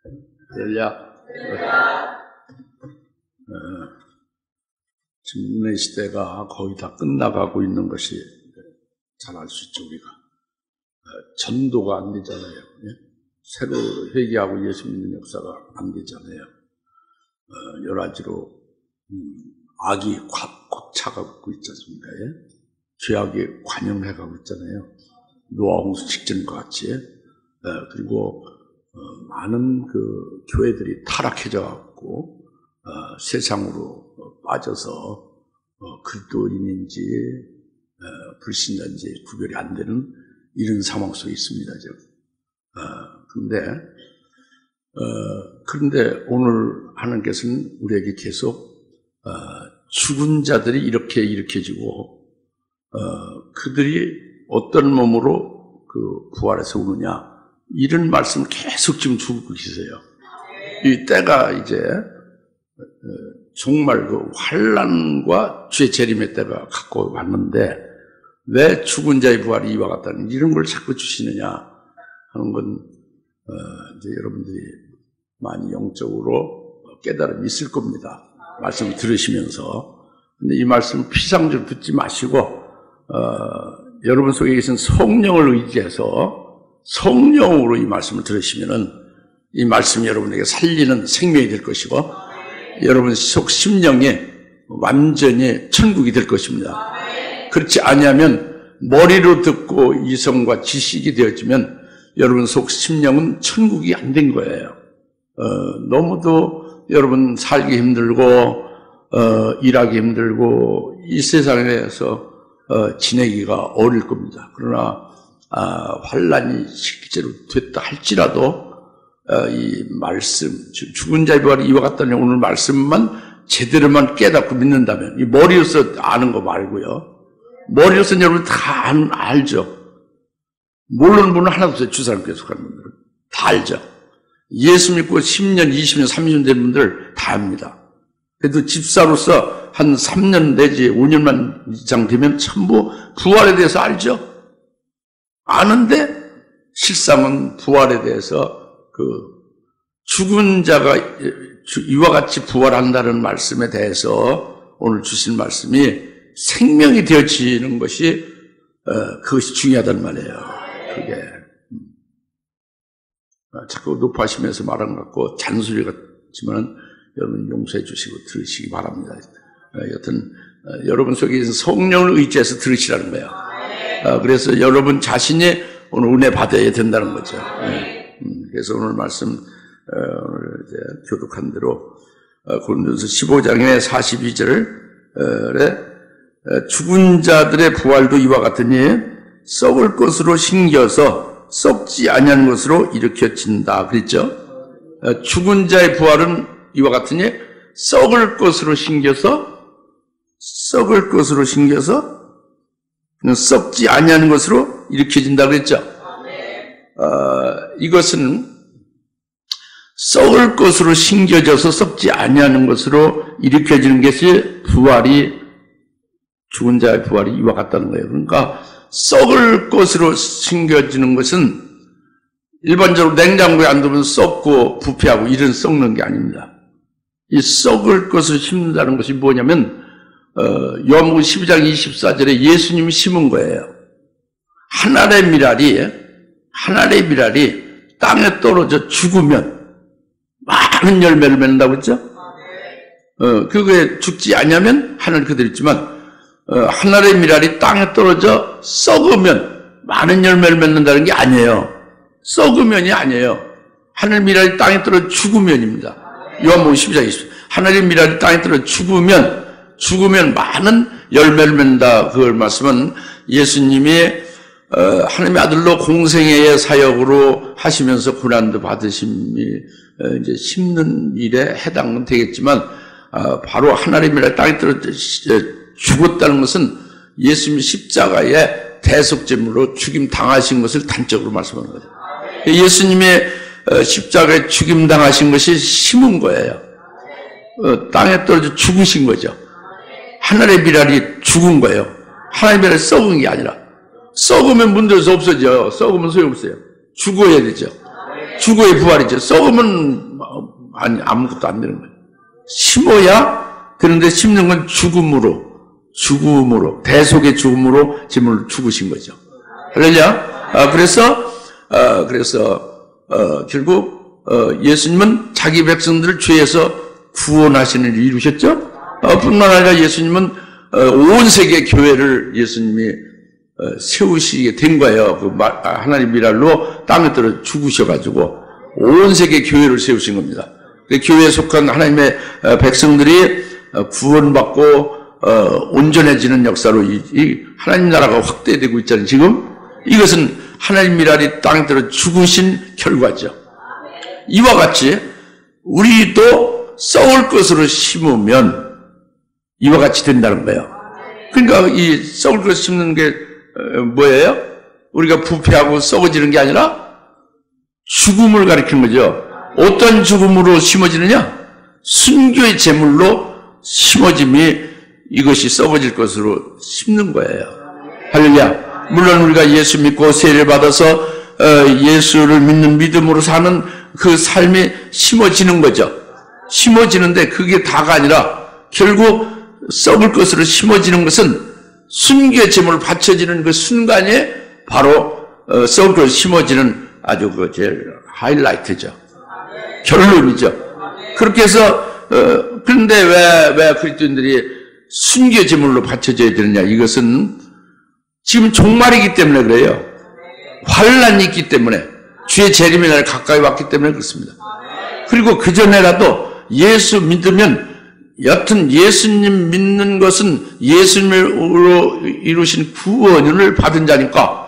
할렐루야. 지금 은혜 시대가 거의 다 끝나가고 있는 것이 잘 알 수 있죠, 우리가. 전도가 안 되잖아요. 새로 회개하고 예수 믿는 역사가 안 되잖아요. 여러 가지로 악이 꽉 차가고 있지 않습니까? 죄악이 관영해가고 있잖아요. 노아 홍수 직전과 같이. 그리고 많은 그 교회들이 타락해져 갖고 세상으로 빠져서 그리스도인인지 불신자인지 구별이 안 되는 이런 상황 속에 있습니다. 그런데 오늘 하나님께서는 우리에게 계속 죽은 자들이 이렇게 일으켜지고 그들이 어떤 몸으로 그 부활해서 오느냐, 이런 말씀을 계속 지금 주고 계세요. 이 때가 이제 정말 그 환난과 죄 재림의 때가 갖고 왔는데 왜 죽은 자의 부활이 이와 같다는 이런 걸 자꾸 주시느냐 하는 건 이제 여러분들이 많이 영적으로 깨달음이 있을 겁니다. 말씀을 들으시면서. 근데 이 말씀 피상적으로 듣지 마시고 여러분 속에 계신 성령을 의지해서 성령으로 이 말씀을 들으시면은 이 말씀이 여러분에게 살리는 생명이 될 것이고 여러분 속 심령이 완전히 천국이 될 것입니다. 그렇지 아니하면 머리로 듣고 이성과 지식이 되어지면 여러분 속 심령은 천국이 안 된 거예요. 너무도 여러분 살기 힘들고 일하기 힘들고 이 세상에서 지내기가 어려울 겁니다. 그러나 환난이 실제로 됐다 할지라도 이 말씀, 죽은 자의 부활이 이와 같다는 오늘 말씀만 제대로만 깨닫고 믿는다면, 이 머리로서 아는 거 말고요. 머리로서는 여러분 다 알죠. 모르는 분은 하나도 없어요. 주사람 계속하는 분들은 다 알죠. 예수 믿고 10년, 20년, 30년 된 분들 다 압니다. 그래도 집사로서 한 3년 내지 5년만 이상 되면 전부 부활에 대해서 알죠. 아는데 실상은 부활에 대해서 그 죽은 자가 이와 같이 부활한다는 말씀에 대해서 오늘 주신 말씀이 생명이 되어지는 것이 그것이 중요하단 말이에요. 그게 자꾸 높아지면서 말한 것 같고 잔소리 같지만 여러분 용서해 주시고 들으시기 바랍니다. 여튼 여러분 속에 있는 성령을 의지해서 들으시라는 거예요. 그래서 여러분 자신이 오늘 은혜 받아야 된다는 거죠. 그래서 오늘 말씀 오늘 이제 교독한 대로 고린도서 15장의 42절에 죽은 자들의 부활도 이와 같으니 썩을 것으로 심겨서 썩지 아니하는 것으로 일으켜진다 그랬죠. 죽은 자의 부활은 이와 같으니 썩을 것으로 심겨서 썩지 아니하는 것으로 일으켜진다 그랬죠. 이것은 썩을 것으로 심겨져서 썩지 아니하는 것으로 일으켜지는 것이 부활이, 죽은 자의 부활이 이와 같다는 거예요. 그러니까 썩을 것으로 심겨지는 것은 일반적으로 냉장고에 안 두면 썩고 부패하고 이런 썩는 게 아닙니다. 이 썩을 것을 심는다는 것이 뭐냐면 요한복음 12장 24절에 예수님이 심은 거예요. 한 알의 미랄이 땅에 떨어져 죽으면 많은 열매를 맺는다고 했죠? 그게 죽지 않으면 하늘 그대로 있지만 한 알의 미랄이 땅에 떨어져 썩으면 많은 열매를 맺는다는 게 아니에요. 썩으면이 아니에요. 하늘 미랄이 땅에 떨어져 죽으면입니다. 요한복음 12장 20절. 하늘의 미랄이 땅에 떨어져 죽으면 많은 열매를 맺는다. 그걸 말씀은 예수님이 하나님의 아들로 공생애의 사역으로 하시면서 고난도 받으심이 이제 심는 일에 해당은 되겠지만 바로 하늘의 미랄이 땅에 떨어져 죽었다는 것은 예수님이 십자가에 대속제물로 죽임 당하신 것을 단적으로 말씀하는 거죠. 예수님이 십자가에 죽임 당하신 것이 심은 거예요. 땅에 떨어져 죽으신 거죠. 하늘의 미랄이 죽은 거예요. 하늘의 미랄이 썩은 게 아니라. 썩으면 문제에서 없어져요. 썩으면 소용없어요. 죽어야 되죠. 죽어야 부활이죠. 썩으면 아니 아무것도 안 되는 거예요. 심어야 그런데 심는 건 죽음으로 대속의 죽음으로 짐을 죽으신 거죠. 할렐루야. 그래서 결국 예수님은 자기 백성들을 죄에서 구원하시는 일을 이루셨죠. 뿐만 아니라 예수님은 온 세계 교회를 예수님이 세우시게 된 거예요. 그 하나님 미랄로 땅에 떨어 죽으셔가지고 온 세계 교회를 세우신 겁니다. 그 교회에 속한 하나님의 백성들이 구원받고 온전해지는 역사로 이 하나님 나라가 확대되고 있잖아요. 지금 이것은 하나님 미랄이 땅에 떨어 죽으신 결과죠. 이와 같이 우리도 썩을 것으로 심으면 이와 같이 된다는 거예요. 그러니까 이 썩을 것을 심는 게 뭐예요? 우리가 부패하고 썩어지는 게 아니라 죽음을 가리키는 거죠. 어떤 죽음으로 심어지느냐? 순교의 제물로 심어짐이 이것이 썩어질 것으로 심는 거예요. 할렐루야. 물론 우리가 예수 믿고 세례를 받아서 예수를 믿는 믿음으로 사는 그 삶이 심어지는 거죠. 심어지는데 그게 다가 아니라 결국 썩을 것으로 심어지는 것은 순교의 제물을 바쳐지는 그 순간에 바로 썩을 것으로 심어지는 아주 그 제일 하이라이트죠. 결론이죠. 그렇게 해서 그런데 왜 그리스도인들이 순교 제물로 바쳐져야 되느냐? 이것은 지금 종말이기 때문에 그래요. 환란이 있기 때문에 주의 재림의 날 가까이 왔기 때문에 그렇습니다. 그리고 그 전에라도 예수 믿으면 여튼 예수님 믿는 것은 예수님으로 이루신 구원을 받은 자니까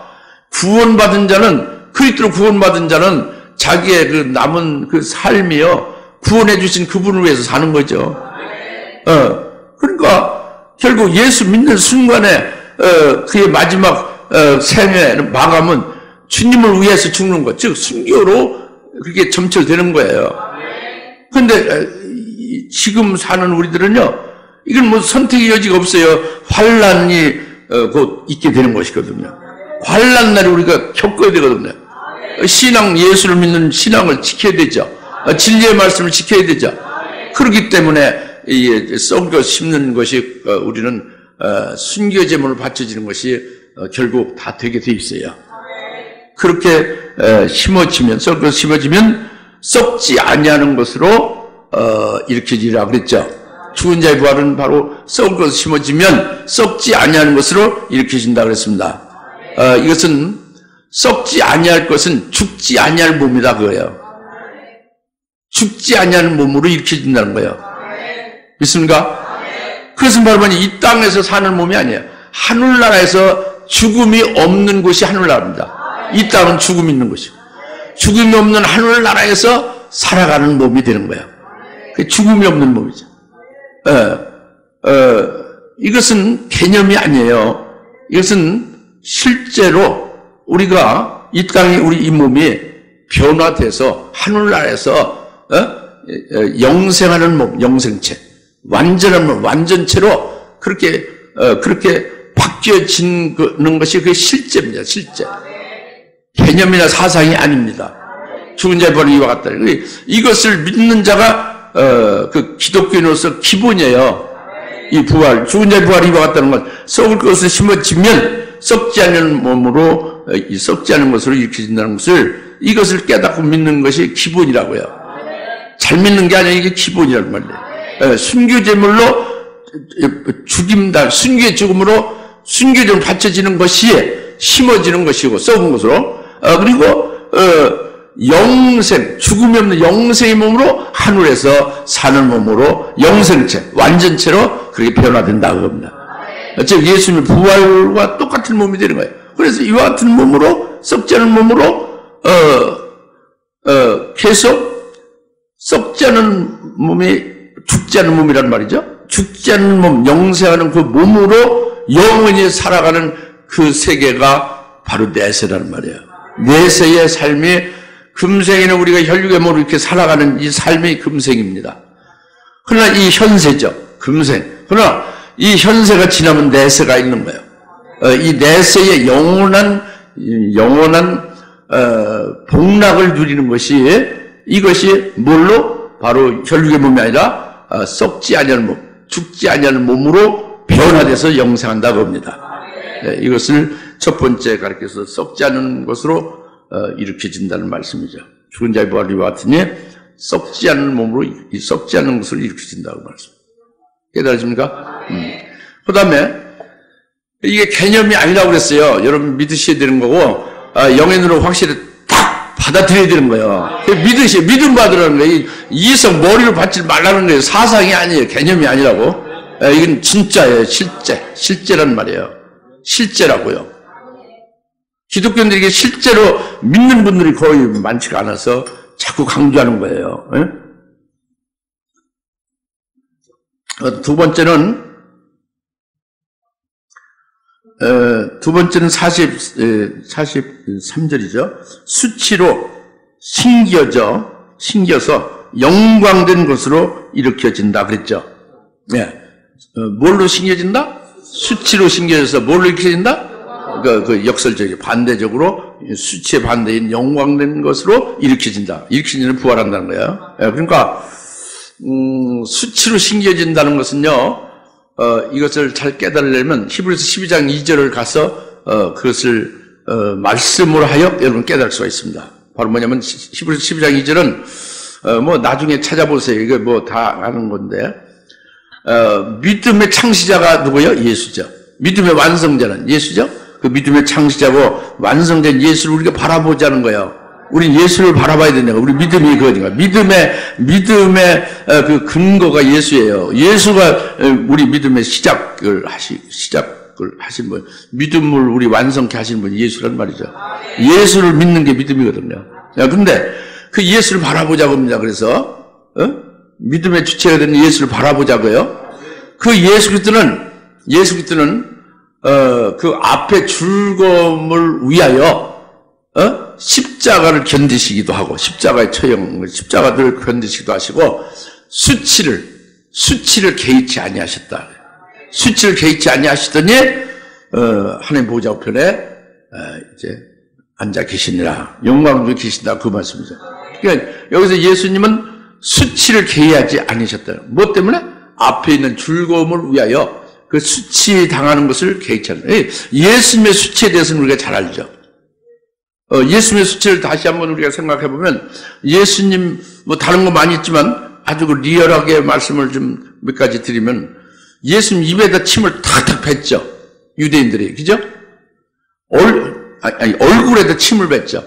구원받은 자는 그리스도로 구원받은 자는 자기의 그 남은 그 삶이요 구원해 주신 그분을 위해서 사는 거죠. 그러니까 결국 예수 믿는 순간에 그의 마지막 생애의 마감은 주님을 위해서 죽는 것, 즉 순교로 그게 점철되는 거예요. 그런데 지금 사는 우리들은요, 이건 뭐 선택의 여지가 없어요. 환란이 곧 있게 되는 것이거든요. 환란 날에 우리가 겪어야 되거든요. 신앙, 예수를 믿는 신앙을 지켜야 되죠. 진리의 말씀을 지켜야 되죠. 그렇기 때문에 썩은 것 심는 것이 우리는 순교 제물을 바쳐지는 것이 결국 다 되게 돼 있어요. 그렇게 심어지면 썩은 것 심어지면 썩지 아니하는 것으로 일으켜지리라 그랬죠. 죽은 자의 부활은 바로 썩은 것 심어지면 썩지 아니하는 것으로 일으켜진다 그랬습니다. 이것은 썩지 아니할 것은 죽지 아니할 몸이다 그거예요. 죽지 아니하는 몸으로 일으켜진다는 거예요. 믿습니까? 그것은 바로 이 땅에서 사는 몸이 아니에요. 하늘나라에서 죽음이 없는 곳이 하늘나라입니다. 이 땅은 죽음이 있는 곳이고 죽음이 없는 하늘나라에서 살아가는 몸이 되는 거예요. 죽음이 없는 몸이죠. 이것은 개념이 아니에요. 이것은 실제로 우리가 이 땅에 우리 이 몸이 변화돼서 하늘나라에서 영생하는 몸, 영생체, 완전한 몸, 완전체로 그렇게 바뀌어지는 것이 그 실제입니다. 실제. 개념이나 사상이 아닙니다. 죽은 자의 부활은 이와 같다. 이것을 믿는 자가 그 기독교인으로서 기본이에요. 이 부활, 죽은 자의 부활이 이와 같다는 건 썩을 것을 심어지면 썩지 않는 몸으로 썩지 않는 것으로 일으켜진다는 것을 이것을 깨닫고 믿는 것이 기본이라고요. 잘 믿는 게 아니라 이게 기본이란 말이에요. 순교제물로 죽임다, 순교의 죽음으로 순교제물 바쳐지는 것이 심어지는 것이고 썩은 것으로 그리고 영생, 죽음이 없는 영생의 몸으로 하늘에서 사는 몸으로 영생체, 완전체로 그렇게 변화된다 그겁니다. 즉 예수님의 부활과 똑같은 몸이 되는 거예요. 그래서 이와 같은 몸으로 썩지 않은 몸으로 계속 썩지 않은 몸이 죽지 않는 몸이란 말이죠. 죽지 않는 몸, 영생하는 그 몸으로 영원히 살아가는 그 세계가 바로 내세라는 말이에요. 내세의 삶이 금생에는 우리가 혈육의 몸으로 이렇게 살아가는 이 삶이 금생입니다. 그러나 이 현세죠. 금생. 그러나 이 현세가 지나면 내세가 있는 거예요. 이 내세의 영원한 복락을 누리는 것이 이것이 뭘로? 바로 혈육의 몸이 아니라 썩지 아니하는 몸, 죽지 아니하는 몸으로 변화돼서 영생한다고 합니다. 이것을 첫 번째 가르쳐서 썩지 않는 것으로 일으켜진다는 말씀이죠. 죽은 자의 부활과 같으니 썩지 않는 몸으로 썩지 않는 것을 일으켜진다고 말씀. 깨달으십니까? 그 다음에 이게 개념이 아니라고 그랬어요. 여러분 믿으셔야 되는 거고 영혼으로 확실히 딱 받아들여야 되는 거예요. 믿음 받으라는 거예요. 이성 머리로 받지 말라는 거예요. 사상이 아니에요. 개념이 아니라고. 이건 진짜예요. 실제란 말이에요. 실제라고요. 기독교인들에게 실제로 믿는 분들이 거의 많지가 않아서 자꾸 강조하는 거예요. 두 번째는 43절이죠. 수치로 신겨서 영광된 것으로 일으켜진다 그랬죠. 네. 뭘로 신겨진다? 수치로 신겨져서 뭘로 일으켜진다? 그 역설적이 반대적으로 수치의 반대인 영광된 것으로 일으켜진다. 일으켜지는 부활한다는 거예요. 네. 그러니까 수치로 신겨진다는 것은요. 이것을 잘 깨달으려면 히브리서 12장 2절을 가서 그것을 말씀으로 하여 여러분 깨달을 수가 있습니다. 바로 뭐냐면 히브리서 12장 2절은 뭐 나중에 찾아보세요. 이거 뭐 다 아는 건데 믿음의 창시자가 누구예요? 예수죠. 믿음의 완성자는 예수죠. 그 믿음의 창시자고 완성된 예수를 우리가 바라보자는 거예요. 우린 예수를 바라봐야 된다고. 우리 믿음이 그거니까. 믿음의 그 근거가 예수예요. 예수가 우리 믿음의 시작을 하신 분. 믿음을 우리 완성케 하신 분이 예수란 말이죠. 예수를 믿는 게 믿음이거든요. 근데 그 예수를 바라보자고 합니다. 그래서, 믿음의 주체가 되는 예수를 바라보자고요. 그 예수 그리스도는, 그 앞에 즐거움을 위하여, 십자가를 견디시기도 하고 십자가의 처형, 십자가를 견디시기도 하시고 수치를 개의치 아니하셨다. 수치를 개의치 아니하시더니 하나님 보좌 우편에 이제 앉아 계시니라. 영광으로 계신다 그 말씀이죠. 그러니까 여기서 예수님은 수치를 개의하지 않으셨다. 뭐 때문에? 앞에 있는 즐거움을 위하여 그 수치 당하는 것을 개의치 않는. 예수님의 수치에 대해서는 우리가 잘 알죠. 예수님의 수치를 다시 한번 우리가 생각해 보면 예수님 뭐 다른 거 많이 있지만 아주 그 리얼하게 말씀을 좀 몇 가지 드리면 예수님 입에다 침을 탁탁 뱉죠. 유대인들이. 그죠? 얼굴에다 침을 뱉죠.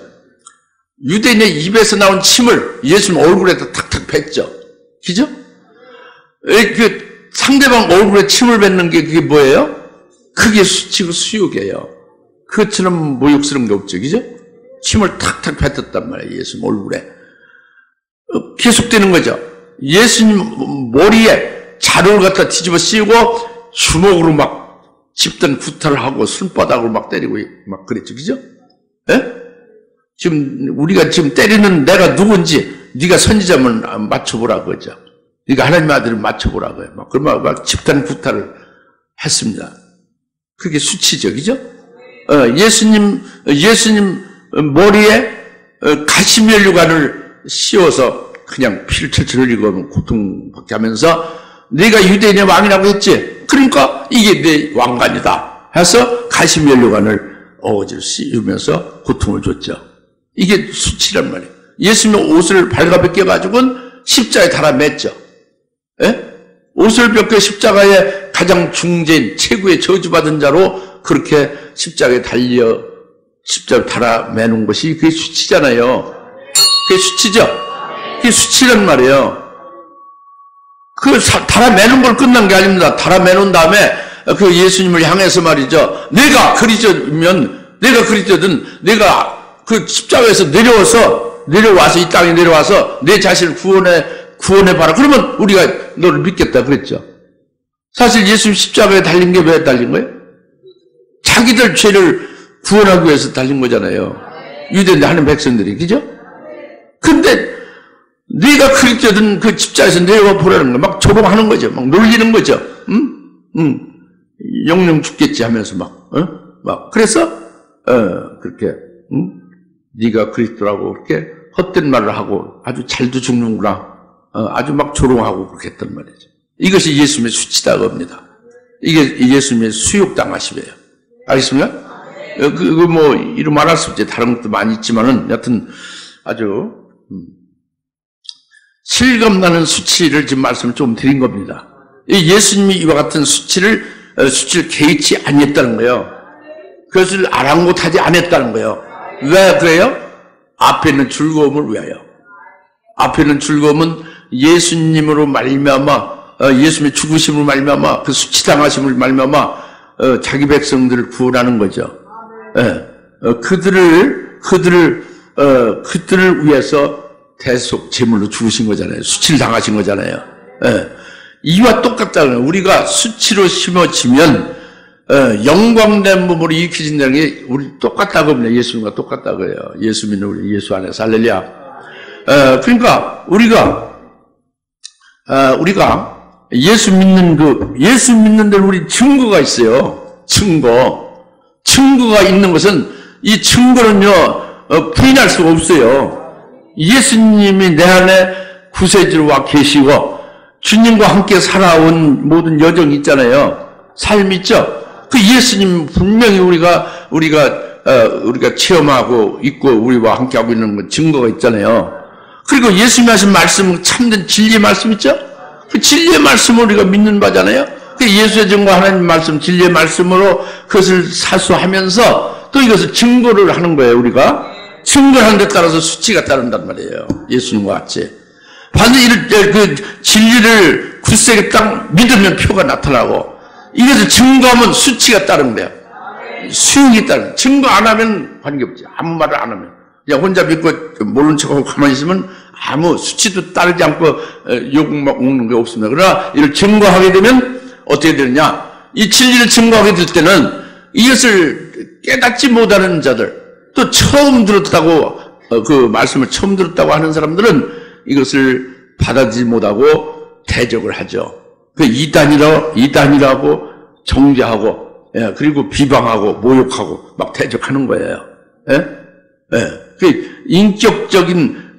유대인의 입에서 나온 침을 예수님 얼굴에다 탁탁 뱉죠. 그죠? 그 상대방 얼굴에 침을 뱉는 게 그게 뭐예요? 그게 수치고 수욕이에요. 그것처럼 모욕스러운 게 없죠. 그죠? 침을 탁탁 뱉었단 말이에요. 예수님 얼굴에. 계속되는 거죠. 예수님 머리에 자루를 갖다 뒤집어 씌우고 주먹으로 막 집단 구타를 하고 손바닥으로 막 때리고 막 그랬죠. 그죠? 예? 지금 우리가 지금 때리는 내가 누군지 네가 선지자면 맞춰보라 그거죠. 네가 하나님의 아들을 맞춰보라고요. 막 그러면 막 집단 구타를 했습니다. 그게 수치죠. 그죠? 예수님 머리에 가시면류관을 씌워서 그냥 피를 철철 흘리고 고통받게 하면서 네가 유대인의 왕이라고 했지. 그러니까 이게 내 왕관이다 해서 가시면류관을 어거지로 씌우면서 고통을 줬죠. 이게 수치란 말이에요. 예수님의 옷을 발가벗겨가지고는 십자가에 달아 맸죠. 예? 옷을 벗겨 십자가에 가장 중재인 최고의 저주받은 자로 그렇게 십자가에 십자가에 달아 매는 것이 그게 수치잖아요. 그게 수치죠? 그게 수치란 말이에요. 그 달아 매는 걸 끝난 게 아닙니다. 달아 매는 다음에 그 예수님을 향해서 말이죠. 내가 그리스도든 내가 그 십자가에서 내려와서 이 땅에 내려와서 내 자신을 구원해봐라. 그러면 우리가 너를 믿겠다 그랬죠. 사실 예수님 십자가에 달린 게 왜 달린 거예요? 자기들 죄를 구원하기 위해서 달린 거잖아요. 유대인들 하는 백성들이. 그죠? 근데 네가 그리스도든 그 십자가에서 내려와 보라는 거야. 막 조롱하는 거죠. 막 놀리는 거죠. 영영 죽겠지 하면서 막 그래서 그렇게 네가 그리스도라고 그렇게 헛된 말을 하고 아주 잘도 죽는구나. 아주 막 조롱하고 그렇게 했단 말이죠. 이것이 예수님의 수치다고 합니다. 이게 예수님의 수욕당하심이에요. 알겠습니까? 뭐 이런 말할 수 없지. 다른 것도 많이 있지만은 여하튼 아주 실감나는 수치를 지금 말씀을 좀 드린 겁니다. 예수님이 이와 같은 수치를 개의치 아니했다는 거예요. 그것을 아랑곳하지 않았다는 거예요. 왜 그래요? 앞에 있는 즐거움을 위하여. 앞에 있는 즐거움은 예수님으로 말미암아 예수님의 죽으심으로 말미암아 그 수치당하심을 말미암아 자기 백성들을 구원하는 거죠. 그들을 위해서 대속 제물로 죽으신 거잖아요. 수치를 당하신 거잖아요. 이와 똑같다는 거예요. 우리가 수치로 심어지면 영광된 몸으로 일으켜진다는 게 우리 똑같다고 합니다. 예수님과 똑같다고 해요. 예수 믿는 우리 예수 안에서 할렐루야. 그러니까 우리가 예수 믿는 데는 우리 증거가 있어요. 증거가 있는 것은 이 증거는요 부인할 수가 없어요. 예수님이 내 안에 구세주로 와 계시고 주님과 함께 살아온 모든 여정이 있잖아요. 삶 있죠. 그 예수님 분명히 우리가 체험하고 있고 우리와 함께 하고 있는 건 증거가 있잖아요. 그리고 예수님이 하신 말씀은 참된 진리의 말씀 있죠. 그 진리의 말씀을 우리가 믿는 바잖아요. 그 예수의 증거 하나님 말씀 진리의 말씀으로 그것을 사수하면서 또 이것을 증거를 하는 거예요. 우리가 증거하는 데 따라서 수치가 따른단 말이에요. 예수님과 같이 반드시 그 진리를 굳세게 딱 믿으면 표가 나타나고 이것을 증거하면 수치가 따르는 거예요. 수용이 따르는. 증거 안 하면 관계없지. 아무 말을 안 하면 그냥 혼자 믿고 모르는 척하고 가만히 있으면 아무 수치도 따르지 않고 욕 먹는 게 없습니다. 그러나 이를 증거하게 되면 어떻게 되느냐? 이 진리를 증거하게 될 때는 이것을 깨닫지 못하는 자들 또 처음 들었다고 그 말씀을 처음 들었다고 하는 사람들은 이것을 받아들이지 못하고 대적을 하죠. 그 이단이라고 정죄하고 그리고 비방하고 모욕하고 막 대적하는 거예요. 그 인격적인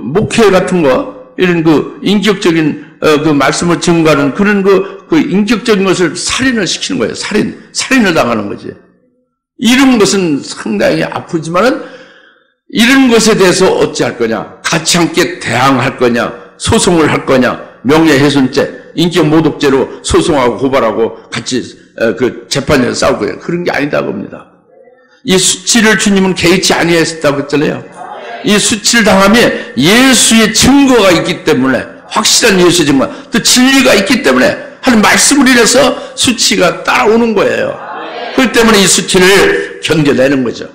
목회 같은 거 이런 그 인격적인 그 말씀을 증거하는 그런 그 인격적인 것을 살인을 시키는 거예요. 살인을 당하는 거지. 이런 것은 상당히 아프지만은 이런 것에 대해서 어찌할 거냐? 같이 함께 대항할 거냐? 소송을 할 거냐? 명예훼손죄, 인격모독죄로 소송하고 고발하고 같이 그 재판에서 싸울 거예요. 그런 게 아니다고 합니다. 이 수치를 주님은 개의치 아니했다고 했잖아요. 이 수치를 당하면 예수의 증거가 있기 때문에 확실한 예수의 증거, 또 진리가 있기 때문에 하는 말씀을 인해서 수치가 따라오는 거예요. 그렇기 때문에 이 수치를 견뎌내는 거죠.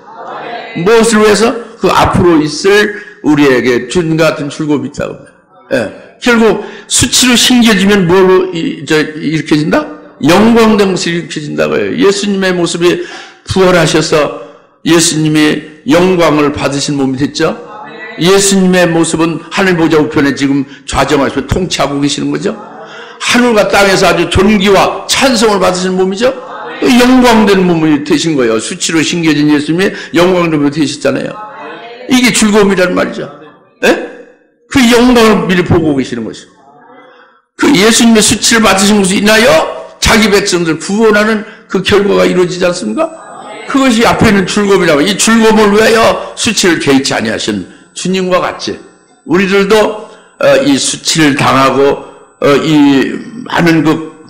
무엇을 위해서? 그 앞으로 있을 우리에게 주님과 같은 즐거움이 있다고 합니다. 결국 수치로 심겨지면 뭘로 일으켜진다? 영광된 모습이 일으켜진다고 해요. 예수님의 모습이 부활하셔서 예수님이 영광을 받으신 몸이 됐죠. 예수님의 모습은 하늘 보좌 우편에 지금 좌정하시고 통치하고 계시는 거죠. 하늘과 땅에서 아주 존귀와 찬송을 받으신 몸이죠. 영광된 몸이 되신 거예요. 수치로 심겨진 예수님이 영광된 몸이 되셨잖아요. 이게 즐거움이란 말이죠. 그 영광을 미리 보고 계시는 것이고 그 예수님의 수치를 받으신 것으로 인하여 자기 백성들 구원하는 그 결과가 이루어지지 않습니까? 그것이 앞에 있는 즐거움이라고. 이 즐거움을 위하여 수치를 개의치 아니하신 주님과 같이 우리들도 이 수치를 당하고 이 많은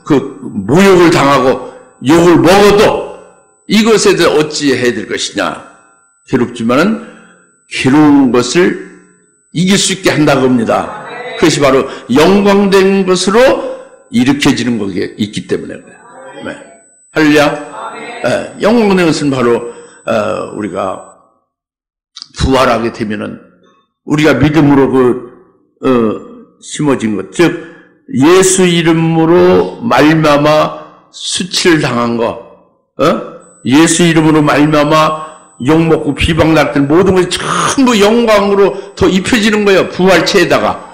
그 모욕을 당하고 욕을 먹어도 이것에 대해 어찌 해야 될 것이냐. 괴롭지만은 괴로운 것을 이길 수 있게 한다고 합니다. 그것이 바로 영광된 것으로 일으켜지는 것이 있기 때문에 그래요. 네. 할렐루야. 영광된 것은 바로 우리가 부활하게 되면은 우리가 믿음으로 심어진 것, 즉 예수 이름으로 말미암아 수치를 당한 거, 예수 이름으로 말미암아 욕먹고 비방났던 모든 것이 전부 영광으로 더 입혀지는 거예요. 부활체에다가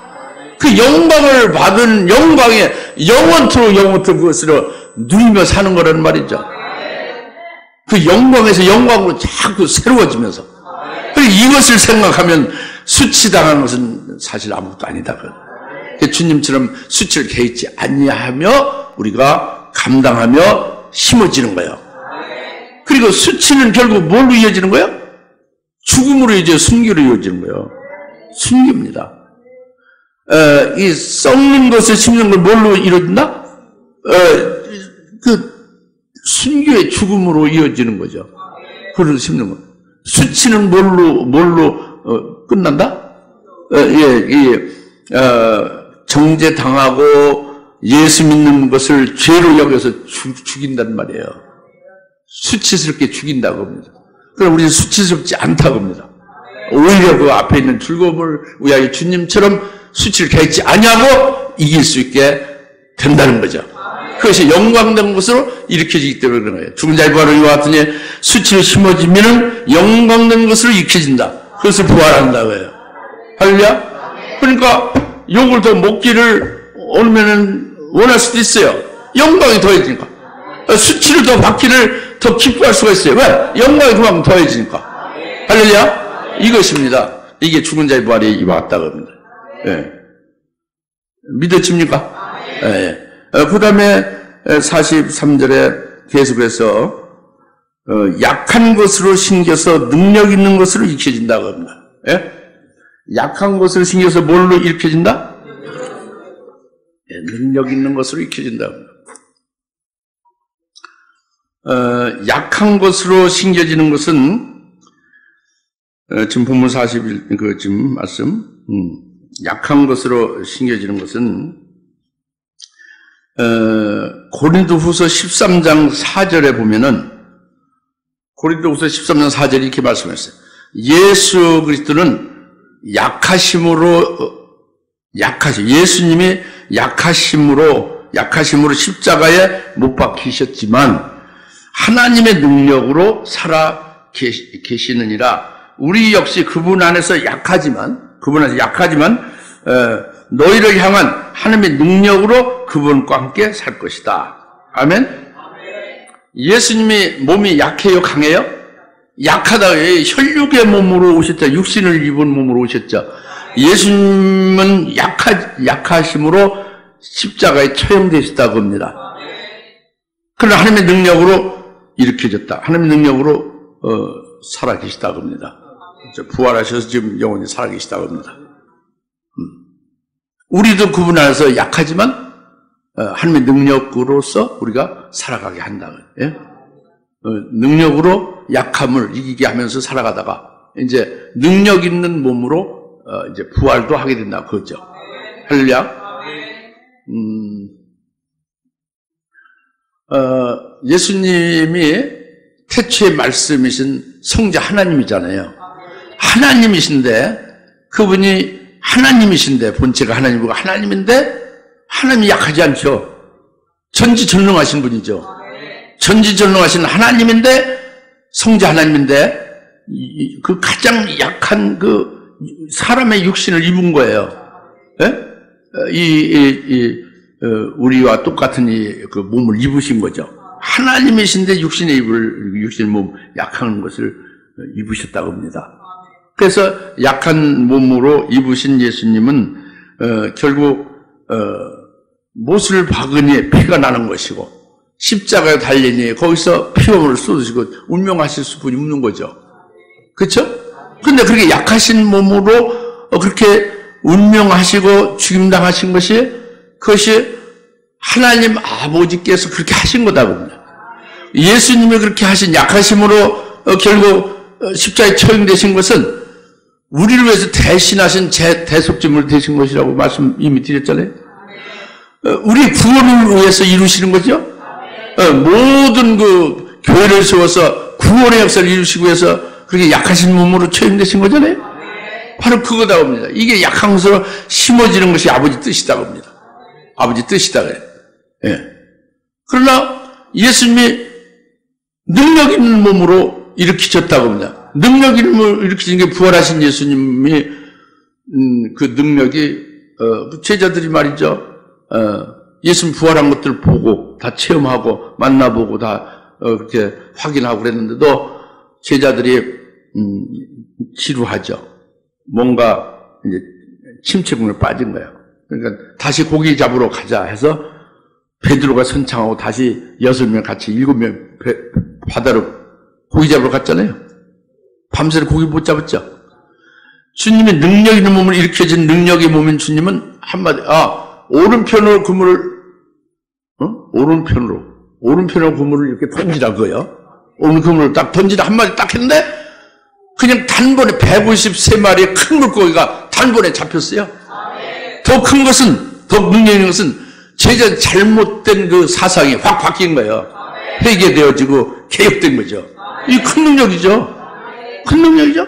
그 영광을 받은 영광에 영원토록 그것으로 누리며 사는 거라는 말이죠. 그 영광에서 영광으로 자꾸 새로워지면서 이것을 생각하면 수치당하는 것은 사실 아무것도 아니다. 주님처럼 수치를 개의치 아니하며 우리가 감당하며 심어지는 거예요. 그리고 수치는 결국 뭘로 이어지는 거예요? 죽음으로 이어져 순교로 이어지는 거예요. 순교입니다. 이 썩는 것을 심는 걸 뭘로 이루어진다? 그 순교의 죽음으로 이어지는 거죠. 그걸 심는 거. 수치는 뭘로 끝난다? 정죄당하고 예수 믿는 것을 죄로 여겨서 죽인단 말이에요. 수치스럽게 죽인다고 합니다. 그럼 우리는 수치스럽지 않다고 합니다. 오히려 그 앞에 있는 즐거움을 위하여 주님처럼 수치를 개의치 아니하고 이길 수 있게 된다는 거죠. 그것이 영광된 것으로 일으켜지기 때문에 그런 거예요. 죽은 자의 부활은 이와 같으니 수치를 심어지면 영광된 것으로 일으켜진다. 그것을 부활한다고 해요. 할렐루야? 그러니까 욕을 더 먹기를 오면은 원할 수도 있어요. 영광이 더해지니까. 수치를 더 받기를 더 기뻐할 수가 있어요. 왜? 영광이 그만큼 더해지니까. 할렐루야? 이것입니다. 이게 죽은 자의 부활이 이와 같다고 합니다. 예. 믿어집니까? 예. 그 다음에 43절에 계속해서 약한 것으로 신겨서 능력 있는 것으로 익혀진다고 합니다. 예? 약한 것을 신겨서 뭘로 일으켜진다? 예, 능력 있는 것으로 익혀진다고 합니다. 약한 것으로 신겨지는 것은 지금 본문 41 지금 말씀 약한 것으로 신겨지는 것은 고린도후서 13장 4절에 보면은 고린도후서 13장 4절이 이렇게 말씀했어요. 예수 그리스도는 예수님이 약하심으로 십자가에 못 박히셨지만 하나님의 능력으로 살아 계시느니라. 우리 역시 그분 안에서 약하지만 너희를 향한 하나님의 능력으로 그분과 함께 살 것이다. 아멘? 예수님이 몸이 약해요? 강해요? 약하다. 혈육의 몸으로 오셨죠. 육신을 입은 몸으로 오셨죠. 예수님은 약하심으로 십자가에 처형되셨다고 합니다. 그러나 하나님의 능력으로 일으켜졌다. 하나님의 능력으로 살아계시다고 합니다. 부활하셔서 지금 영원히 살아계시다고 합니다. 우리도 그분 안에서 약하지만 하나님의 능력으로서 우리가 살아가게 한다. 예? 능력으로 약함을 이기게 하면서 살아가다가 이제 능력 있는 몸으로 이제 부활도 하게 된다. 그거죠. 할렐루야. 예수님이 태초의 말씀이신 성자 하나님이잖아요. 하나님이신데 그분이 하나님이신데 본체가 하나님이고 하나님인데 하나님이 약하지 않죠. 전지전능하신 분이죠. 전지전능하신 하나님인데 성자 하나님인데 그 가장 약한 그 사람의 육신을 입은 거예요. 예? 우리와 똑같은 그 몸을 입으신 거죠. 하나님이신데 육신의 몸 약한 것을 입으셨다고 합니다. 그래서 약한 몸으로 입으신 예수님은 결국 못을 박으니 피가 나는 것이고 십자가에 달리니 거기서 피몸을 쏟으시고 운명하실 분이 없는 거죠. 그렇죠? 그런데 그렇게 약하신 몸으로 그렇게 운명하시고 죽임당하신 것이 그것이 하나님 아버지께서 그렇게 하신 거다 봅니다. 예수님이 그렇게 하신 약하심으로 결국 십자가에 처형되신 것은 우리를 위해서 대신하신 대속죄물 되신 것이라고 말씀 이미 드렸잖아요. 우리 구원을 위해서 이루시는 거죠. 모든 그 교회를 세워서 구원의 역사를 이루시기 위해서 그렇게 약하신 몸으로 처형되신 거잖아요. 바로 그거다 봅니다. 이게 약한 것으로 심어지는 것이 아버지 뜻이다 봅니다. 아버지 뜻이다 그래요. 예. 그러나 예수님이 능력 있는 몸으로 일으키셨다고 합니다. 능력 있는 몸을 일으키신 게 부활하신 예수님이 그 능력이 제자들이 말이죠. 예수님 부활한 것들을 보고 다 체험하고 만나보고 다 그렇게 확인하고 그랬는데도 제자들이 지루하죠. 뭔가 이제 침체군에 빠진 거예요. 그러니까 다시 고기 잡으러 가자 해서 베드로가 선창하고 다시 6명 같이 7명 바다로 고기 잡으러 갔잖아요. 밤새도 고기 못 잡았죠. 주님의 능력 있는 몸을 일으켜준 능력의 몸인 주님은 한마디, 오른편으로 그물을, 오른편으로 그물을 이렇게 던지라고요. 오른 그물을 딱 던지다 한마디 딱 했는데, 그냥 단번에 153마리의 큰 물고기가 단번에 잡혔어요. 더 큰 것은, 더 능력 있는 것은, 제자 잘못된 그 사상이 확 바뀐 거예요. 회개되어지고 개혁된 거죠. 이 큰 능력이죠. 큰 능력이죠.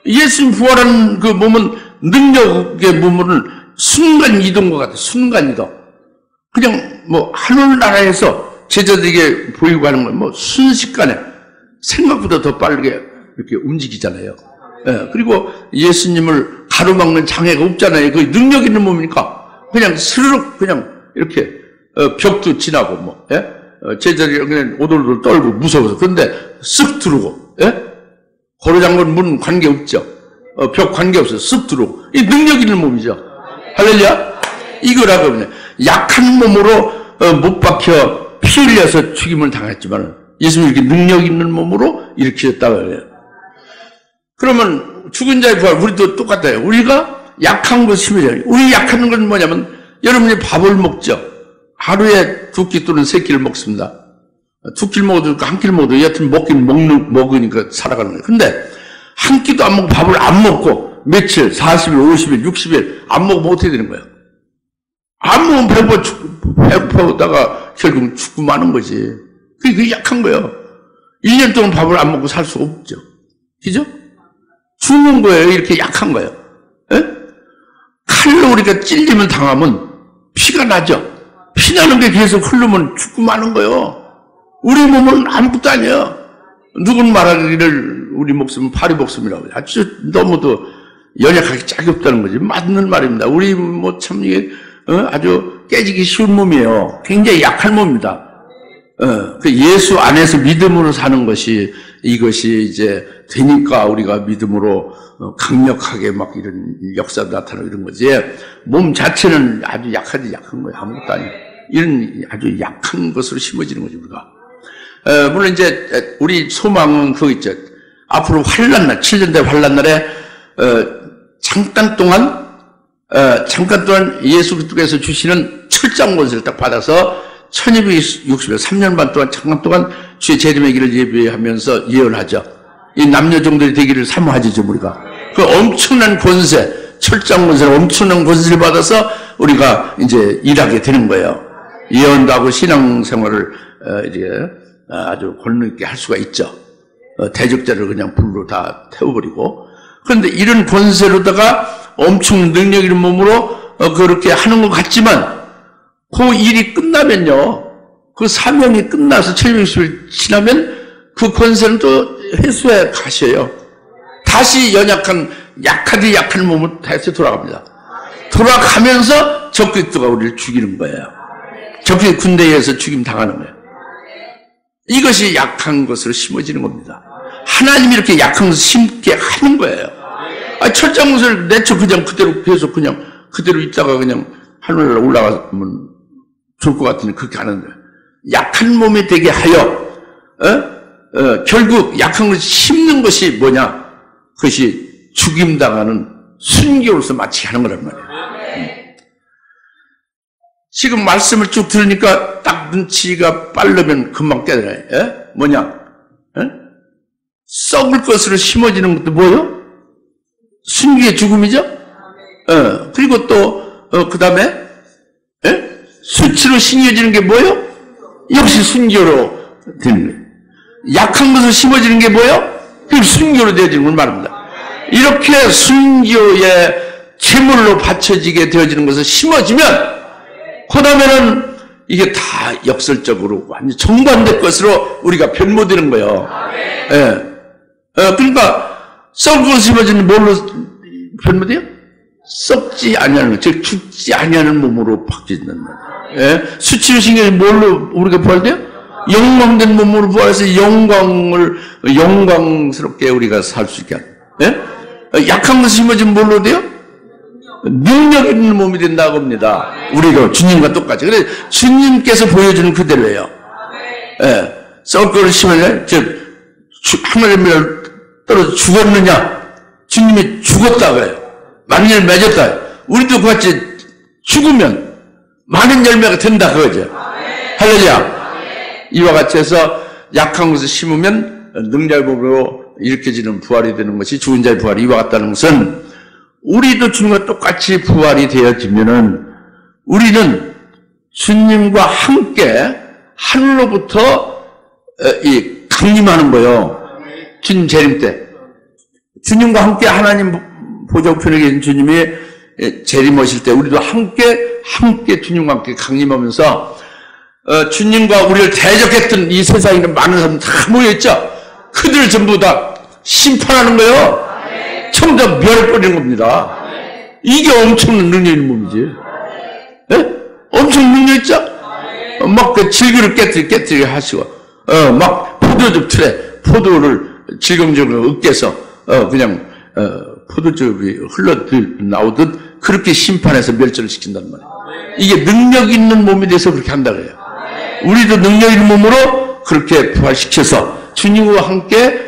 예수님 부활한 그 몸은 능력의 몸은 순간 이동과 같아요. 순간 이동. 그냥 뭐 하늘나라에서 제자들에게 보이고 하는 건 뭐 순식간에 생각보다 더 빠르게 이렇게 움직이잖아요. 예, 그리고 예수님을 가로막는 장애가 없잖아요. 그 능력 있는 몸이니까 그냥 스르륵 그냥 이렇게 벽도 지나고 뭐 제자들이 그냥 오돌오돌 떨고 무서워서 그런데 쓱 들어오고 고로장군 문 관계없죠. 벽 관계없어요. 쓱 들어오고. 이 능력 있는 몸이죠. 할렐루야? 이거라고 그냥 약한 몸으로 못 박혀 피 흘려서 죽임을 당했지만 예수님이 이렇게 능력 있는 몸으로 일으키셨다고 해요. 그러면 죽은 자의 부활 우리도 똑같아요. 우리가 약한 것 심해져요. 우리 약한 건 뭐냐면 여러분이 밥을 먹죠. 하루에 2끼 또는 3끼를 먹습니다. 2끼를 먹어도 1끼를 먹어도 여하튼 먹긴 먹으니까 살아가는 거예요. 근데 한 끼도 안 먹고 밥을 안 먹고 며칠, 40일, 50일, 60일 안 먹으면 어떻게 되는 거예요? 안 먹으면 배고파다가 결국 죽고 마는 거지. 그게 약한 거예요. 1년 동안 밥을 안 먹고 살 수 없죠. 그죠? 죽는 거예요. 이렇게 약한 거예요. 칼로 우리가 찔리면 당하면 피가 나죠. 피 나는 게 계속 흐르면 죽고 마는 거예요. 우리 몸은 아무것도 아니에요. 누군 말하기를 우리 목숨은 파리 목숨이라고. 아주 너무도 연약하게 짝이 없다는 거지. 맞는 말입니다. 우리 뭐 참 이게 아주 깨지기 쉬운 몸이에요. 굉장히 약한 몸입니다. 그 예수 안에서 믿음으로 사는 것이 이것이 이제 되니까 우리가 믿음으로 강력하게 막 이런 역사도 나타나고 이런 거지. 몸 자체는 아주 약하지 약한 거예요. 아무것도 아니에요. 이런 아주 약한 것으로 심어지는 거죠, 우리가. 물론 이제 우리 소망은 그거 있죠. 앞으로 환란날, 7년대 환란날에 잠깐 동안 예수 그리스도께서 주시는 철장 권세를 딱 받아서 1260일 3년 반 동안 잠깐 동안 주의 재림의 길을 예비하면서 예언하죠. 이 남녀종들이 되기를 사모하죠, 우리가. 그 엄청난 권세, 철장 권세를 엄청난 권세를 받아서 우리가 이제 일하게 되는 거예요. 예언도 하고 신앙생활을 이제 아주 권능 있게 할 수가 있죠. 대적자를 그냥 불로 다 태워버리고. 그런데 이런 권세로다가 엄청 능력 있는 몸으로 그렇게 하는 것 같지만 그 일이 끝나면요. 그 사명이 끝나서 760일 지나면 그 권세는 또 회수해 가셔요. 다시 약하디 약한 몸으로 다시 돌아갑니다. 돌아가면서 적그리스도가 우리를 죽이는 거예요. 적그리스도 군대에서 죽임 당하는 거예요. 이것이 약한 것으로 심어지는 겁니다. 하나님이 이렇게 약한 것을 심게 하는 거예요. 철장문서를 내쳐 그냥 그대로 계속 그냥 그대로 있다가 그냥 하늘나라 올라가면 좋을 것 같으니 그렇게 하는데 약한 몸이 되게 하여 결국 약한 것을 심는 것이 뭐냐? 그것이 죽임당하는 순교로서 마치 하는 거란 말이에요. 지금 말씀을 쭉 들으니까 딱 눈치가 빠르면 금방 깨달아요. 뭐냐? 썩을 것으로 심어지는 것도 뭐예요? 순교의 죽음이죠? 그리고 또 그 다음에 수치로 심어지는 게 뭐예요? 역시 순교로 되는 거예요. 약한 것을 심어지는 게 뭐예요? 그 순교로 되어지는 걸 말합니다. 이렇게 순교의 제물로 바쳐지게 되어지는 것을 심어지면 그 다음에는 이게 다 역설적으로 완전 정반대 것으로 우리가 변모되는 거예요. 그러니까 썩을 것을 심어지는 뭘로 변모돼요? 썩지 아니하는, 즉 죽지 아니하는 몸으로 바뀌는 거예요. 수치로 신경이 뭘로 우리가 부활돼요? 영광된 몸으로 부활해서 영광스럽게 우리가 살 수 있게 하는. 예? 약한 것을 심어주면 뭘로 돼요? 능력 있는 몸이 된다고 합니다. 우리도 주님과 똑같이. 그래서 주님께서 보여주는 그대로예요. 예. 썩을 거를 심으면, 하늘의 미를 떨어져 죽었느냐? 주님이 죽었다고요. 많은 열매 맺었다. 우리도 그같이 죽으면 많은 열매가 된다 그거죠. 할렐루야. 이와 같이 해서 약한 것을 심으면 능력의 몸으로 일으켜지는 부활이 되는 것이 죽은 자의 부활이 이와 같다는 것은 우리도 주님과 똑같이 부활이 되어지면은 우리는 주님과 함께 하늘로부터 강림하는 거예요. 주님 재림 때. 주님과 함께 하나님 보좌 우편에 계신 주님이 재림하실 때 우리도 함께 주님과 함께 강림하면서 주님과 우리를 대적했던 이 세상에 있는 많은 사람 다 모여있죠. 그들 전부 다 심판하는 거예요. 전부 다 멸해버리는 겁니다. 이게 엄청난 능력 있는 몸이지. 예? 엄청 능력 있죠? 막 그 질그를 깨뜨리게 하시고 막 포도즙 틀에 포도를 질금적으로 으깨서 그냥 포도즙이 흘러 나오듯 그렇게 심판해서 멸절을 시킨단 말이에요. 이게 능력 있는 몸이 돼서 그렇게 한다고 해요. 우리도 능력 있는 몸으로 그렇게 부활시켜서 주님과 함께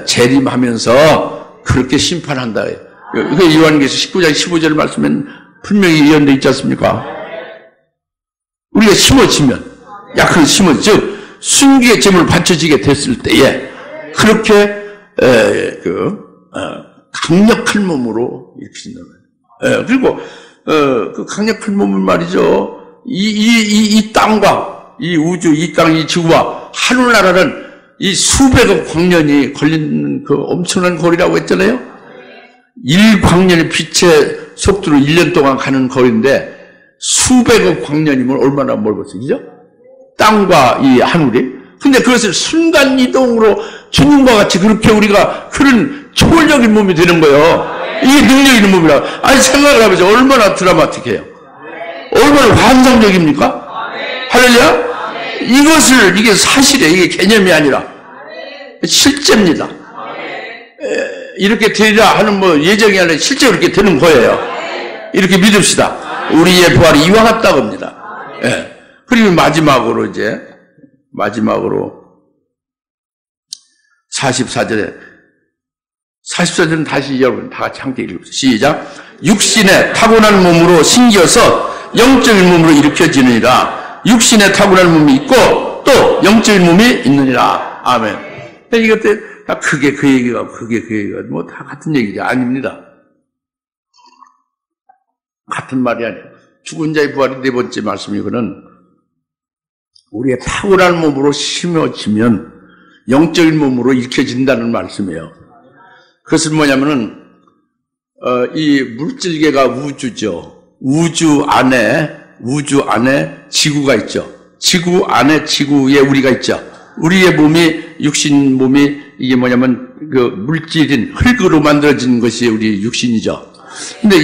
재림하면서 그렇게 심판한다 해요. 그 요한계시록 19장 15절 말씀엔 분명히 예언되어 있지 않습니까? 우리가 심어지면 약한 심어 즉 순기의 제물을 바쳐지게 됐을 때에 그렇게 강력한 몸으로 일으킨다는 거예요. 그리고 그 강력한 몸을 말이죠. 이 땅과 이 우주, 이 땅, 이 지구와 하늘나라는 이 수백억 광년이 걸리는 그 엄청난 거리라고 했잖아요. 1광년의 빛의 속도로 1년 동안 가는 거리인데 수백억 광년이면 얼마나 멀겠어요, 그죠? 땅과 이 하늘이. 근데 그것을 순간이동으로 주님과 같이 그렇게 우리가 그런 초월적인 몸이 되는 거예요. 이게 능력 있는 몸이라. 아니, 생각을 해보세요. 얼마나 드라마틱해요. 얼마나 환상적입니까? 할렐루야? 이게 사실이에요. 이게 개념이 아니라. 실제입니다. 이렇게 되리라 하는 예정이 아니라 실제 그렇게 되는 거예요. 이렇게 믿읍시다. 우리의 부활이 이와 같다고 합니다. 예. 그리고 마지막으로 44절은 다시 여러분 다 같이 함께 읽어보세요. 시작. 육신의 타고난 몸으로 신기어서 영적인 몸으로 일으켜지느니라. 육신의 타고난 몸이 있고 또 영적인 몸이 있느니라. 아멘. 이것들 다 그게 그 얘기가 다 같은 얘기죠. 아닙니다. 같은 말이 아니에요. 죽은 자의 부활이 네 번째 말씀이거든. 우리의 타고난 몸으로 심어지면 영적인 몸으로 일으켜진다는 말씀이에요. 그것은 뭐냐면은 이 물질계가 우주죠. 우주 안에 지구가 있죠. 지구 안에 지구에 우리가 있죠. 우리의 몸이 육신 몸이 이게 뭐냐면 그 물질인 흙으로 만들어진 것이 우리 육신이죠. 근데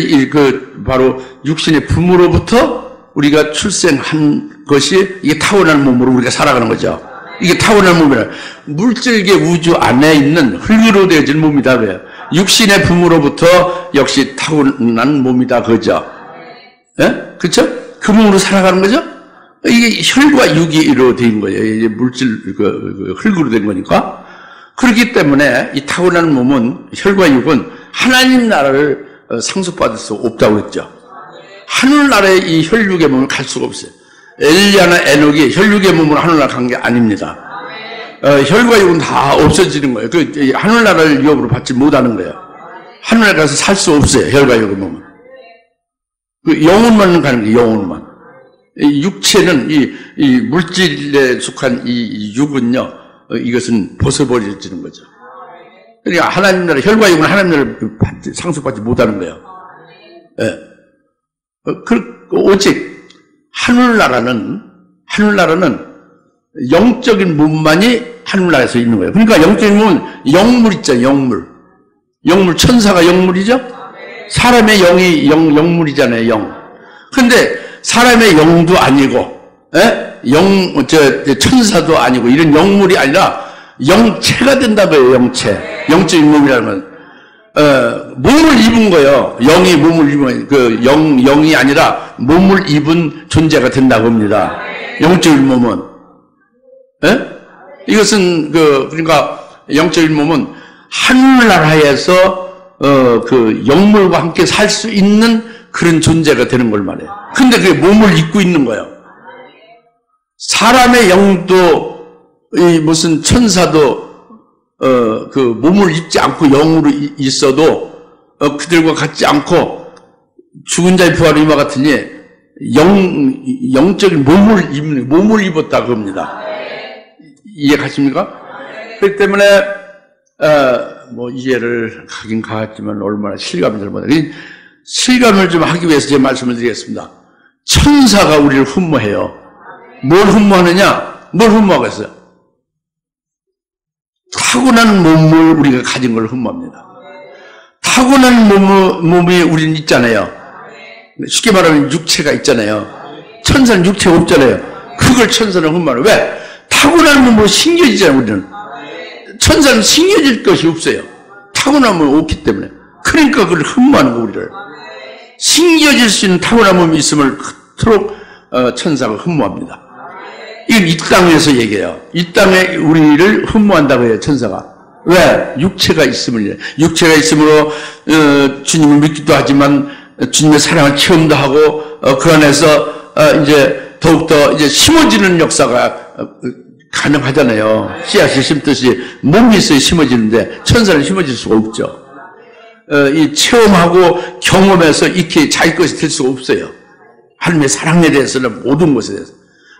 바로 육신의 부모로부터 우리가 출생한 것이 이게 타고난 몸으로 우리가 살아가는 거죠. 이게 타고난 몸이라. 물질계 우주 안에 있는 흙으로 되어진 몸이다 그래요. 육신의 부모로부터 역시 타고난 몸이다 그죠. 예? 그렇죠? 그 몸으로 살아가는 거죠. 이게 혈과 육이로 된 거예요. 이제 물질 흙으로 된 거니까. 그렇기 때문에 이 타고난 몸은 혈과 육은 하나님 나라를 상속받을 수 없다고 했죠. 하늘나라의 이 혈육의 몸을 갈 수가 없어요. 엘리야나 에녹이 혈육의 몸으로 하늘나라 간 게 아닙니다. 혈과 육은 다 없어지는 거예요. 그 하늘나라를 유업으로 받지 못하는 거예요. 하늘나라 가서 살 수 없어요. 혈과 육의 몸은. 그 영혼만 가는 거예요. 영혼만. 이 육체는 이 물질에 속한 이 육은요, 이것은 벗어버려지는 거죠. 그러니까 하나님 나라, 혈과 육은 하나님 나라를 상속받지 못하는 거예요. 예. 오직 하늘나라는 영적인 몸만이 하늘나라에서 있는 거예요. 그러니까 영적인 몸은 영물 있죠, 영물. 천사가 영물이죠? 사람의 영이 영물이잖아요, 영. 근데 사람의 영도 아니고, 천사도 아니고, 이런 영물이 아니라 영체가 된다고요, 영체. 영적인 몸이라는 건. 몸을 입은 거예요. 영이 몸을 입은, 영이 아니라 몸을 입은 존재가 된다고 합니다. 영적인 몸은. 이것은, 그러니까, 영적인 몸은 하늘나라에서, 영물과 함께 살 수 있는 그런 존재가 되는 걸 말해요. 근데 그게 몸을 입고 있는 거예요. 사람의 영도, 무슨 천사도, 몸을 입지 않고 영으로 있어도, 그들과 같지 않고, 죽은 자의 부활의 이와 같으니, 영적인 몸을 입었다고 합니다. 이해가십니까? 그렇기 때문에, 이해를 하긴 가겠지만, 얼마나 실감이 잘 못해요. 실감을 좀 하기 위해서 제 말씀을 드리겠습니다. 천사가 우리를 흠모해요. 뭘 흠모하느냐? 뭘 흠모하겠어요? 타고난 몸을 우리가 가진 걸 흠모합니다. 타고난 몸이 우리는 있잖아요. 쉽게 말하면 육체가 있잖아요. 천사는 육체가 없잖아요. 그걸 천사는 흠모하는. 왜? 타고난 몸으로 심겨지잖아요, 우리는. 천사는 심겨질 것이 없어요. 타고난 몸이 없기 때문에. 그러니까 그걸 흠모하는 거, 우리를. 심겨질 수 있는 타고난 몸이 있음을 그토록 천사가 흠모합니다. 이건 이 땅에서 얘기해요. 이 땅에 우리를 흠모한다고 해요, 천사가. 왜? 육체가 있음을. 육체가 있으므로 주님을 믿기도 하지만 주님의 사랑을 체험도 하고 그 안에서 이제 더욱더 이제 심어지는 역사가 가능하잖아요. 씨앗이 심듯이 몸이 있어야 심어지는데 천사는 심어질 수가 없죠. 이 체험하고 경험해서 이렇게 자기 것이 될 수가 없어요. 하나님의 사랑에 대해서는 모든 것에 대해서.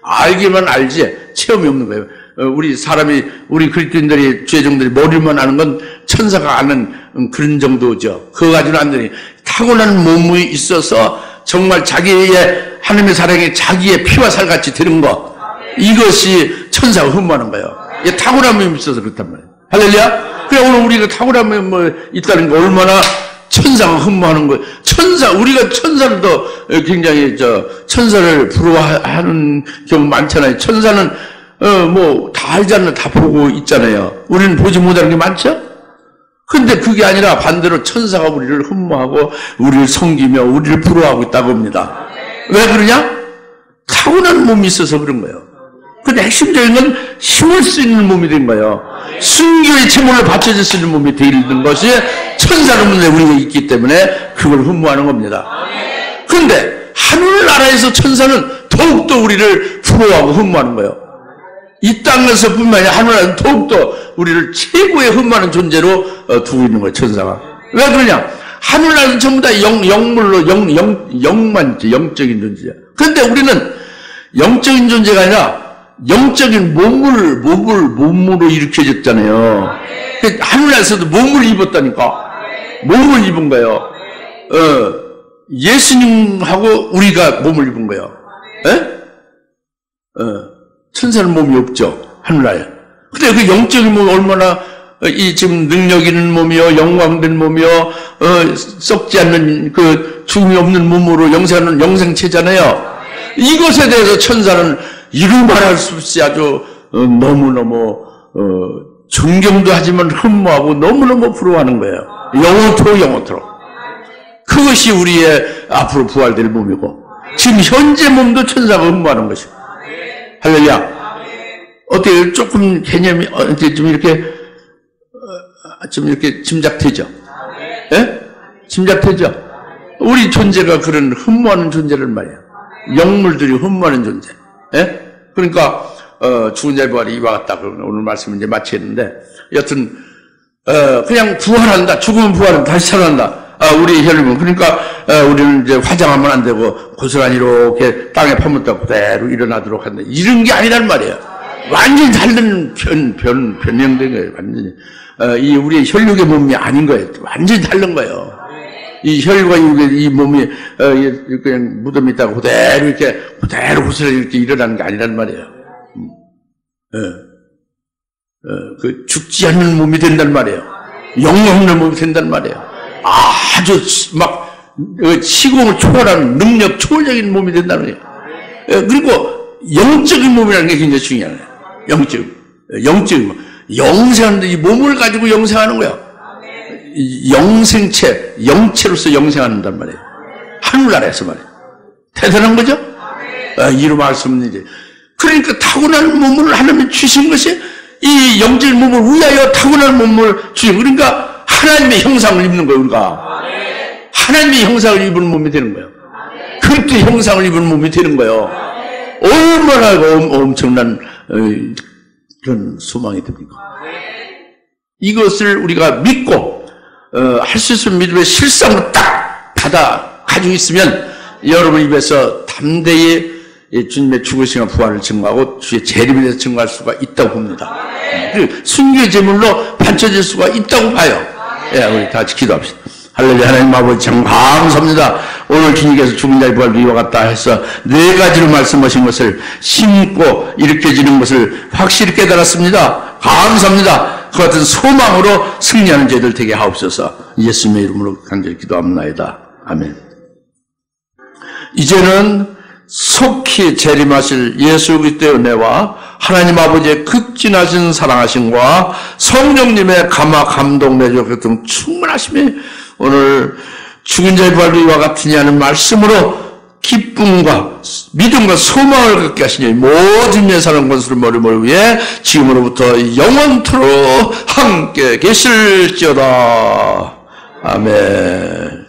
알기만 알지 체험이 없는 거예요. 우리 그리스도인들이 죄종들이 머리만 아는 건 천사가 아는 그런 정도죠. 그거 가지고는 안 되니 타고난 몸이 있어서 정말 자기의 하나님의 사랑이 자기의 피와 살같이 되는 거, 이것이 천사가 흠모하는 거예요. 타고난 몸이 있어서 그렇단 말이에요. 할렐루야. 그래 오늘 우리가 타고난 몸이 있다는 거 얼마나 천사가 흠모하는 거예요. 우리가 천사를 더 굉장히 천사를 부러워하는 경우 많잖아요. 천사는 다 알잖아요. 다 보고 있잖아요. 우리는 보지 못하는 게 많죠? 근데 그게 아니라 반대로 천사가 우리를 흠모하고 우리를 섬기며 우리를 부러워하고 있다고 합니다. 왜 그러냐? 타고난 몸이 있어서 그런 거예요. 근데 핵심적인 건 심을 수 있는 몸이 된 거예요. 순교의 제물로 바쳐질 수 있는 몸이 되는 것이 천사는 우리가 있기 때문에 그걸 흠모하는 겁니다. 그런데 하늘나라에서 천사는 더욱더 우리를 부러워하고 흠모하는 거예요. 이 땅에서 뿐만 아니라 하늘나라는 더욱더 우리를 최고의 흠모하는 존재로 두고 있는 거예요, 천사가. 왜 그러냐? 하늘나라는 전부 다 영물로, 영만 있지, 영적인 존재야. 그런데 우리는 영적인 존재가 아니라 영적인 몸으로 일으켜졌잖아요. 하늘나라에서도 몸을 입었다니까. 몸을 입은 거예요. 예수님하고 우리가 몸을 입은 거예요. 천사는 몸이 없죠, 하늘나라에. 근데 그 영적인 몸이 얼마나 지금 능력 있는 몸이요, 영광된 몸이요, 썩지 않는 죽음이 없는 몸으로 영생하는 영생체잖아요. 이것에 대해서 천사는 이루 말할 수 없이 아주 너무너무 존경도 하지만 흠모하고 너무너무 부러워하는 거예요. 영원토록. 그것이 우리의 앞으로 부활될 몸이고 지금 현재 몸도 천사가 흠모하는 것이고. 할렐루야. 어떻게 조금 개념이 좀 이렇게 짐작되죠? 예? 짐작되죠? 우리 존재가 그런 흠모하는 존재란 말이에요. 영물들이 흠모하는 존재. 예? 그러니까 죽은 자의 부활이 이와 같다. 오늘 말씀을 이제 마치겠는데, 여튼 그냥 부활한다. 죽으면 부활은 다시 살아난다. 우리 혈육은 그러니까 우리는 이제 화장하면 안 되고 고스란히 이렇게 땅에 파묻다 그대로 일어나도록 한다. 이런 게 아니란 말이에요. 완전히 다른 변형된 거예요. 완전히 이 우리의 혈육의 몸이 아닌 거예요. 완전히 다른 거예요. 이 혈과 이 몸이 그냥 무덤이 있다가 그대로 고스란히 이렇게 일어나는 게 아니란 말이에요. 그 죽지 않는 몸이 된단 말이에요. 영원한 몸이 된단 말이에요. 아주 막 시공을 초월하는 능력 초월적인 몸이 된다는 거예요. 그리고 영적인 몸이라는 게 굉장히 중요해요. 영적인 몸. 영생하는데 이 몸을 가지고 영생하는 거야. 영생체, 영체로서 영생한단 말이에요. 하늘나라에서 말이에요. 대단한 거죠? 이루 말씀은 이제. 그러니까 타고난 몸을 하나님이 주신 것이 이 영질 몸을 위하여 타고난 몸을 주신, 그러니까 하나님의 형상을 입는 거예요, 우리가. 하나님의 형상을 입은 몸이 되는 거예요. 그리스도의 형상을 입은 몸이 되는 거예요. 얼마나 엄청난 그런 소망이 됩니까? 이것을 우리가 믿고 할 수 있는 믿음의 실상으로 딱 받아 가지고 있으면 여러분 입에서 담대히 주님의 죽으심과 부활을 증거하고 주의 재림에 대해서 증거할 수가 있다고 봅니다. 순교의 제물로 바쳐질 수가 있다고 봐요. 우리 다 같이 기도합시다. 할렐루야. 하나님 아버지 참 감사합니다. 오늘 주님께서 죽은 자의 부활도 이와 같다 해서 4가지로 말씀하신 것을 심고 일으켜지는 것을 확실히 깨달았습니다. 감사합니다. 그 같은 소망으로 승리하는 저희들 되게 하옵소서. 예수님의 이름으로 간절히 기도합니다. 아멘. 이제는 속히 재림하실 예수 그리스도의 은혜와 하나님 아버지의 극진하신 사랑하심과 성령님의 감화 감동 내조 같은 충만하심이 오늘 죽은 자의 부활도 이와 같으냐는 말씀으로 기쁨과 믿음과 소망을 갖게 하시니 모든 예 사는 것으로 머리를 위해 지금으로부터 영원토록 함께 계실지어다. 아멘.